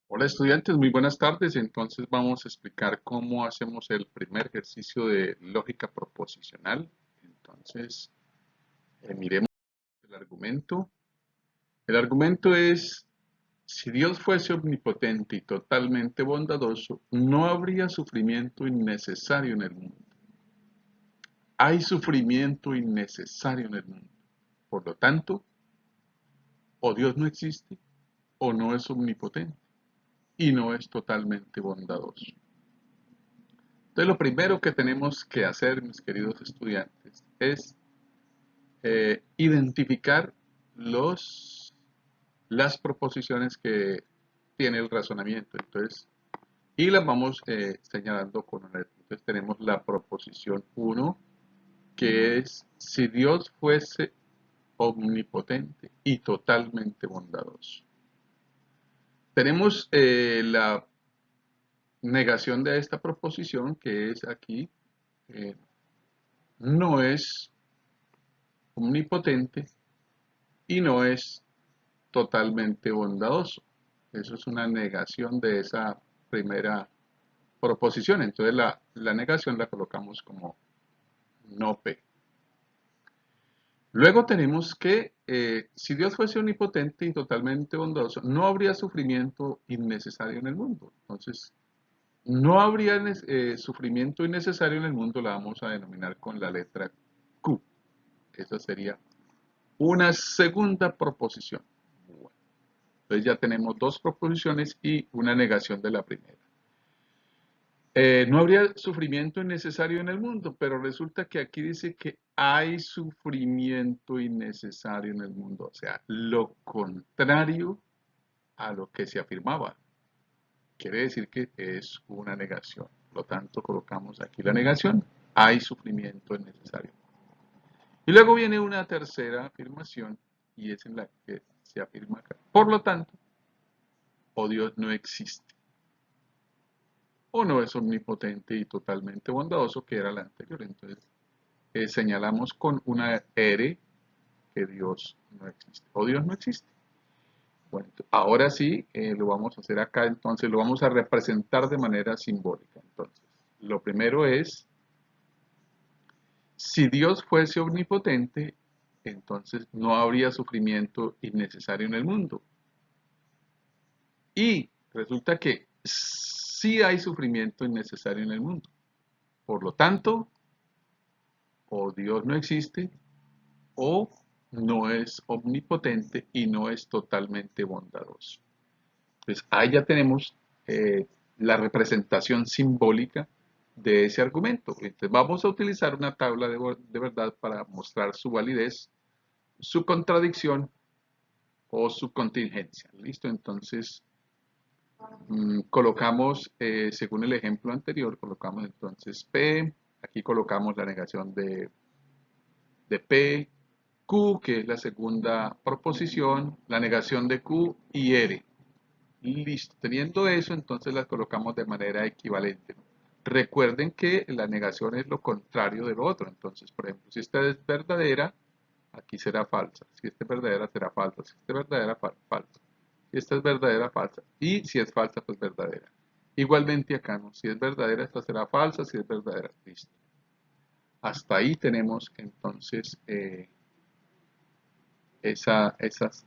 Hola estudiantes, muy buenas tardes. Entonces vamos a explicar cómo hacemos el primer ejercicio de lógica proposicional. Entonces, miremos el argumento. El argumento es, si Dios fuese omnipotente y totalmente bondadoso, no habría sufrimiento innecesario en el mundo. Hay sufrimiento innecesario en el mundo. Por lo tanto, o Dios no existe o no es omnipotente y no es totalmente bondadoso. Entonces, lo primero que tenemos que hacer, mis queridos estudiantes, es identificar los, las proposiciones que tiene el razonamiento. Entonces, y las vamos señalando con una letra. Entonces, tenemos la proposición uno, que es si Dios fuese omnipotente y totalmente bondadoso. Tenemos la negación de esta proposición, que es aquí, eh, no es omnipotente y no es totalmente bondadoso. Eso es una negación de esa primera proposición. Entonces la negación la colocamos como no P. Luego tenemos que si Dios fuese omnipotente y totalmente bondadoso, no habría sufrimiento innecesario en el mundo. Entonces, no habría sufrimiento innecesario en el mundo, la vamos a denominar con la letra Q. Esa sería una segunda proposición. Bueno, entonces ya tenemos dos proposiciones y una negación de la primera. No habría sufrimiento innecesario en el mundo, pero resulta que aquí dice que hay sufrimiento innecesario en el mundo, o sea, lo contrario a lo que se afirmaba. Quiere decir que es una negación. Por lo tanto, colocamos aquí la negación, hay sufrimiento innecesario. Y luego viene una tercera afirmación y es en la que se afirma acá. Por lo tanto, o Dios no existe, o no es omnipotente y totalmente bondadoso, que era la anterior. Entonces, señalamos con una R que Dios no existe, o Dios no existe. Bueno, ahora sí, lo vamos a hacer acá, entonces lo vamos a representar de manera simbólica. Entonces, lo primero es, si Dios fuese omnipotente, entonces no habría sufrimiento innecesario en el mundo. Y resulta que sí hay sufrimiento innecesario en el mundo. Por lo tanto, o Dios no existe, o no es omnipotente y no es totalmente bondadoso. Entonces, ahí ya tenemos eh, la representación simbólica de ese argumento. Entonces, vamos a utilizar una tabla de verdad para mostrar su validez, su contradicción o su contingencia. ¿Listo? Entonces, colocamos, según el ejemplo anterior, colocamos entonces P, aquí colocamos la negación de P, Q, que es la segunda proposición, la negación de Q y R. Listo, teniendo eso, entonces las colocamos de manera equivalente, ¿no? Recuerden que la negación es lo contrario de lo otro, entonces, por ejemplo, si esta es verdadera, aquí será falsa, si esta es verdadera, será falsa, si esta es verdadera, falsa, si esta es verdadera, falsa, y si es falsa, pues verdadera. Igualmente acá, ¿no? Si es verdadera, esta será falsa, si es verdadera, listo. Hasta ahí tenemos entonces esas,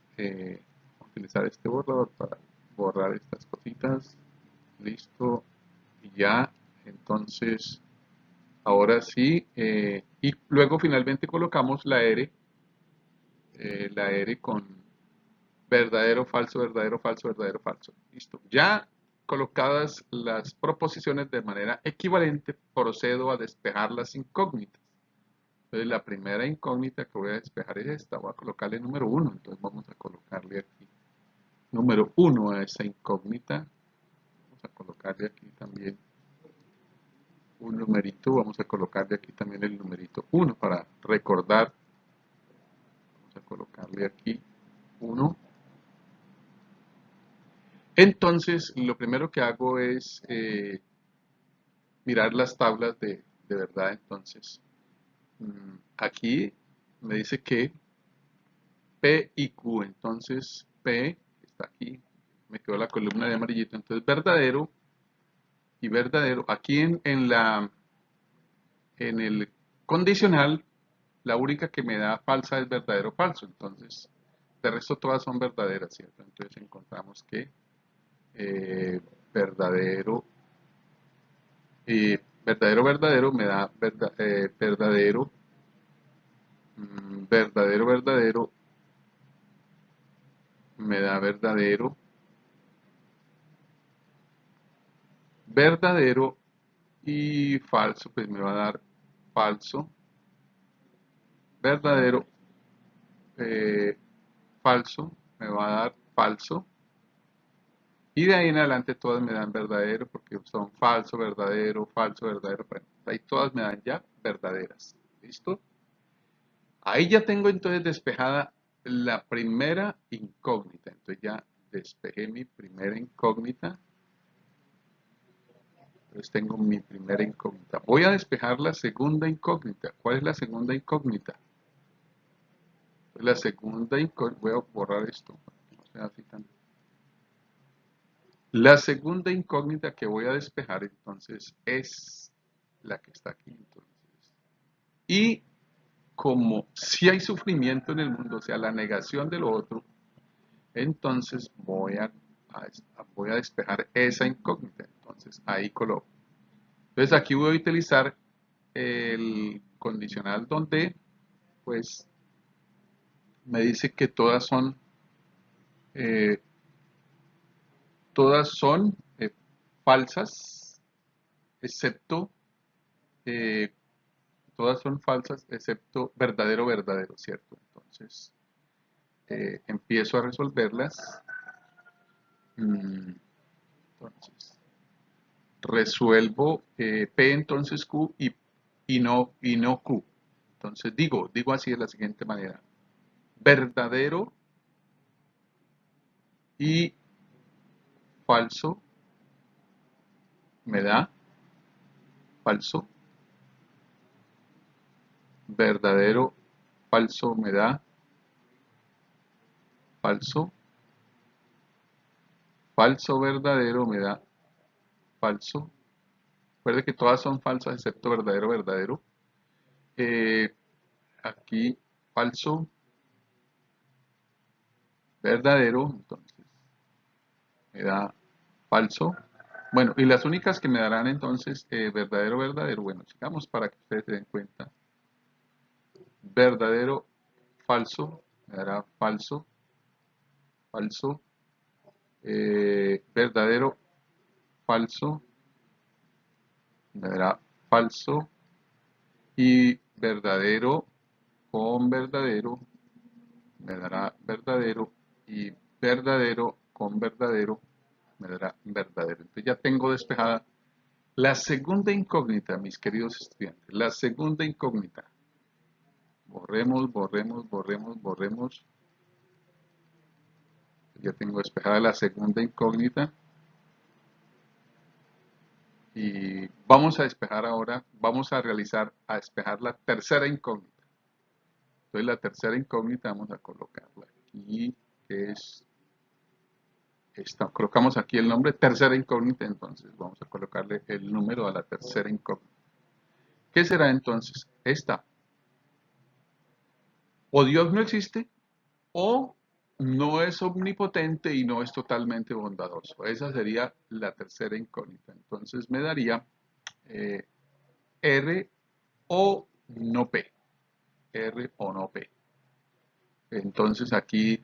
utilizar este borrador para borrar estas cositas. Listo. Y ya, entonces, ahora sí. Y luego finalmente colocamos la R con verdadero, falso, verdadero, falso, verdadero, falso. Listo. Ya colocadas las proposiciones de manera equivalente, procedo a despejar las incógnitas. Entonces, la primera incógnita que voy a despejar es esta. Voy a colocarle número uno. Entonces, vamos a colocarle aquí número uno a esa incógnita. Vamos a colocarle aquí también un numerito, vamos a colocarle aquí también el numerito uno para recordar, vamos a colocarle aquí uno. Entonces, lo primero que hago es mirar las tablas de verdad. Entonces, aquí me dice que P y Q, entonces P está aquí, me quedó la columna de amarillito. Entonces verdadero y verdadero. Aquí en el condicional, la única que me da falsa es verdadero o falso. Entonces, de resto todas son verdaderas, ¿cierto? Entonces encontramos que eh, verdadero y verdadero me da verdadero, verdadero me da verdadero y falso, pues me va a dar falso, verdadero, eh, falso, me va a dar falso. Y de ahí en adelante todas me dan verdadero porque son falso, verdadero. Bueno, ahí todas me dan ya verdaderas. ¿Listo? Ahí ya tengo entonces despejada la primera incógnita. Entonces ya despejé mi primera incógnita. Entonces tengo mi primera incógnita. Voy a despejar la segunda incógnita. ¿Cuál es la segunda incógnita? La segunda incógnita. Voy a borrar esto. No sea así tan. La segunda incógnita que voy a despejar entonces es la que está aquí. Entonces. Y como si hay sufrimiento en el mundo, o sea, la negación de lo otro, entonces voy a despejar esa incógnita. Entonces ahí coloco. Entonces aquí voy a utilizar el condicional donde pues me dice que eh, todas son falsas, excepto eh, todas son falsas excepto verdadero, verdadero, ¿cierto? Entonces, empiezo a resolverlas. Entonces, resuelvo P entonces Q y no Q. Entonces, digo así de la siguiente manera. Verdadero y falso me da falso. Verdadero, falso me da falso. Falso, verdadero me da falso. Recuerde que todas son falsas excepto verdadero, verdadero. Eh, aquí falso, verdadero, entonces me da falso. Bueno, y las únicas que me darán entonces verdadero, verdadero, bueno, sigamos para que ustedes se den cuenta. Verdadero, falso, me dará falso, falso, verdadero, falso, me dará falso, y verdadero con verdadero me dará verdadero y verdadero con verdadero me dará verdadero. Entonces ya tengo despejada la segunda incógnita, mis queridos estudiantes. La segunda incógnita. Borremos, borremos, borremos, borremos. Ya tengo despejada la segunda incógnita. Y vamos a despejar ahora, vamos a despejar la tercera incógnita. Entonces la tercera incógnita vamos a colocarla aquí, que es esta. Colocamos aquí el nombre tercera incógnita, entonces vamos a colocarle el número a la tercera incógnita. ¿Qué será entonces? Esta. O Dios no existe, o no es omnipotente y no es totalmente bondadoso. Esa sería la tercera incógnita. Entonces me daría eh, R o no P. R o no P. Entonces aquí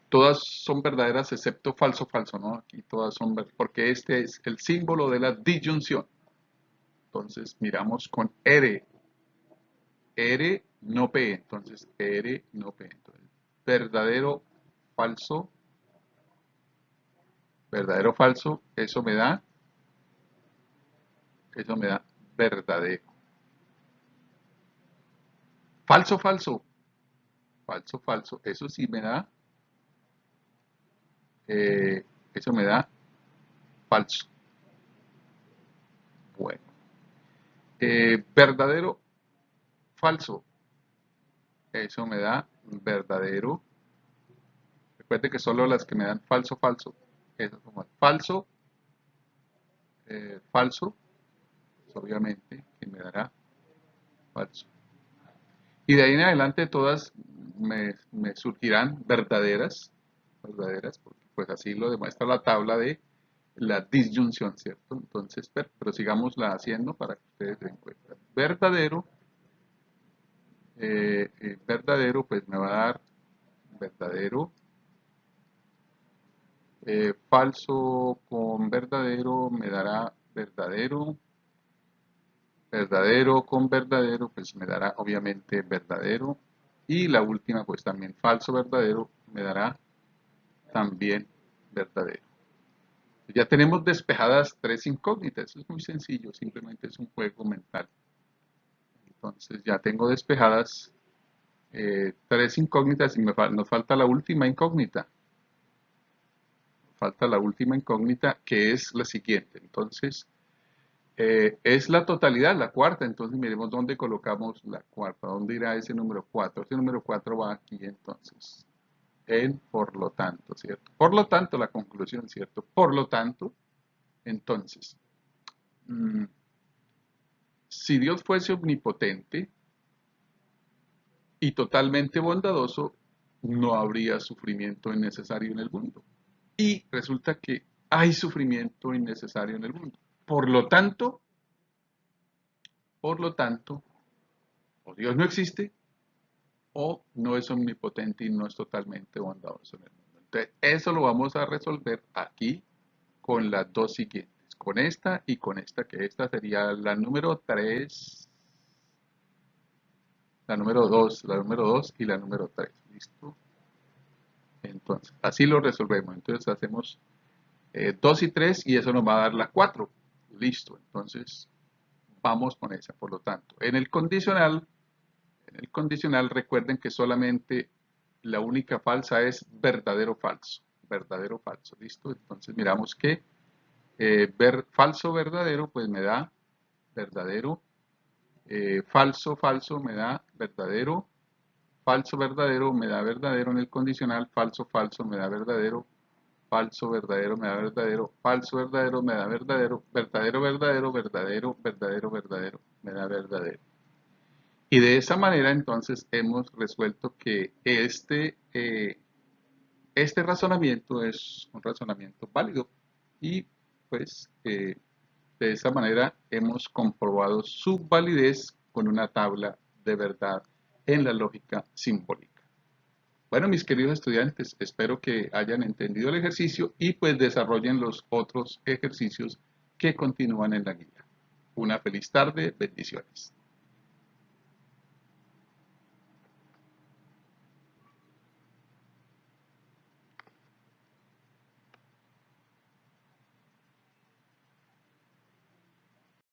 todas son verdaderas excepto falso, falso, ¿no? Aquí todas son verdaderas porque este es el símbolo de la disyunción. Entonces miramos con R. R no P. Entonces R no P. Entonces, verdadero, falso, verdadero, falso, eso me da verdadero. Falso, falso, falso, falso, eso sí me da, eh, eso me da falso. Bueno, verdadero, falso, eso me da verdadero. recuerde que solo las que me dan falso, falso, eso como falso, falso, pues obviamente que me dará falso. Y de ahí en adelante todas me surgirán verdaderas, verdaderas, porque pues así lo demuestra la tabla de la disyunción, ¿cierto? Entonces, pero sigámosla haciendo para que ustedes den cuenta. Verdadero, verdadero, pues me va a dar verdadero, falso con verdadero me dará verdadero, verdadero con verdadero, pues me dará obviamente verdadero, y la última pues también falso verdadero me dará también verdadero. Ya tenemos despejadas tres incógnitas, es muy sencillo, simplemente es un juego mental. Entonces ya tengo despejadas tres incógnitas y nos falta la última incógnita. Falta la última incógnita que es la siguiente. Entonces es la totalidad, la cuarta. Entonces miremos dónde colocamos la cuarta, dónde irá ese número 4. Ese número 4 va aquí entonces. En por lo tanto, ¿cierto? Por lo tanto, la conclusión, ¿cierto? Por lo tanto, entonces, si Dios fuese omnipotente y totalmente bondadoso, no habría sufrimiento innecesario en el mundo. Y resulta que hay sufrimiento innecesario en el mundo. Por lo tanto, o Dios no existe, o no es omnipotente y no es totalmente bondadoso en el mundo. Entonces, eso lo vamos a resolver aquí con las dos siguientes, con esta y con esta, que esta sería la número 3, la número 2 y la número 3. ¿Listo? Entonces, así lo resolvemos. Entonces, hacemos 2 y 3 y eso nos va a dar la 4. Listo. Entonces, vamos con esa. Por lo tanto, en el condicional recuerden que solamente la única falsa es verdadero falso. Verdadero falso. ¿Listo? Entonces, miramos que falso verdadero pues me da verdadero, falso falso me da verdadero, falso verdadero me da verdadero en el condicional, falso falso me da verdadero, falso verdadero me da verdadero, falso verdadero me da verdadero, verdadero verdadero, verdadero verdadero verdadero me da verdadero. Y de esa manera entonces hemos resuelto que este razonamiento es un razonamiento válido y pues de esa manera hemos comprobado su validez con una tabla de verdad en la lógica simbólica. Bueno, mis queridos estudiantes, espero que hayan entendido el ejercicio y pues desarrollen los otros ejercicios que continúan en la guía. Una feliz tarde, bendiciones.